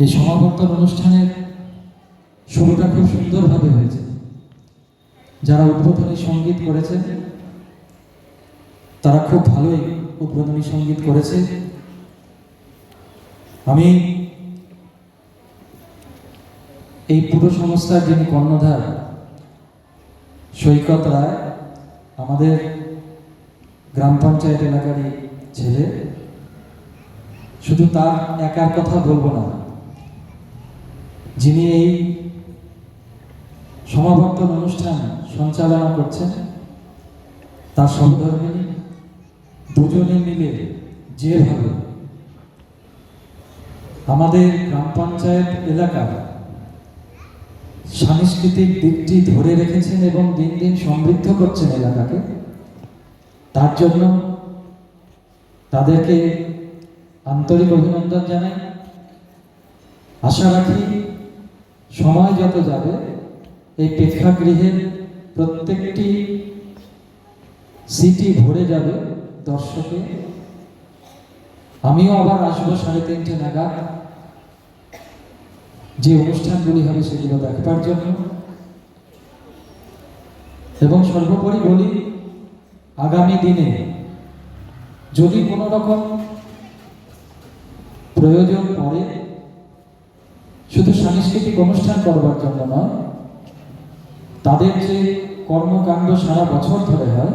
এই সমাবর্তন অনুষ্ঠানের শুরুটা খুব সুন্দরভাবে হয়েছে। যারা উদ্বোধনী সঙ্গীত করেছেন তারা খুব ভালোই উদ্বোধনী সঙ্গীত করেছে। আমি এই পুরো সংস্থার যিনি কর্ণধার সৈকত রায়, আমাদের গ্রাম পঞ্চায়েত এলাকারই ছেলে, শুধু তার একার কথা বলবো না, যিনি এই সমাবর্তন অনুষ্ঠান সঞ্চালনা করছেন তার সহধর্মিণী, দুজনে মিলে যেভাবে আমাদের গ্রাম পঞ্চায়েত এলাকার সাংস্কৃতিক দিকটি ধরে রেখেছেন এবং দিন দিন সমৃদ্ধ করছেন এলাকাকে, তার জন্য তাদেরকে আন্তরিক অভিনন্দন জানাই। আশা রাখি সময় যত যাবে এই প্রেক্ষাগৃহের প্রত্যেকটি সিটি ভরে যাবে দর্শকে। আমিও আবার আসবো 3:30 নাগাদ, যে অনুষ্ঠানগুলি হবে সেগুলো দেখবার জন্য। এবং সর্বোপরি বলি, আগামী দিনে যদি কোনো রকম প্রয়োজন পড়ে, শুধু সাংস্কৃতিক অনুষ্ঠান করবার জন্য নয়, তাদের যে কর্মকাণ্ড সারা বছর ধরে হয়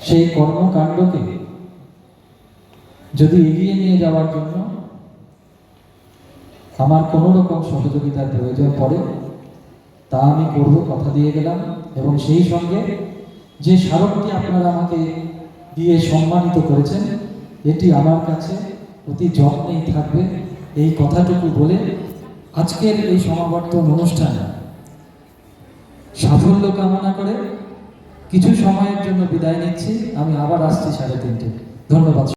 সেই কর্মকাণ্ডকে যদি এগিয়ে নিয়ে যাওয়ার জন্য আমার কোনো রকম সহযোগিতার প্রয়োজন পড়ে, তা আমি করব, কথা দিয়ে গেলাম। এবং সেই সঙ্গে যে স্মারকটি আপনারা আমাকে দিয়ে সম্মানিত করেছেন, এটি আমার কাছে অতি যত্নেই থাকবে, এই কথাটুকু বলে আজকের এই সমাবর্তন অনুষ্ঠান সাফল্য কামনা করে কিছু সময়ের জন্য বিদায় নিচ্ছি। আমি আবার আসছি 3:30। ধন্যবাদ।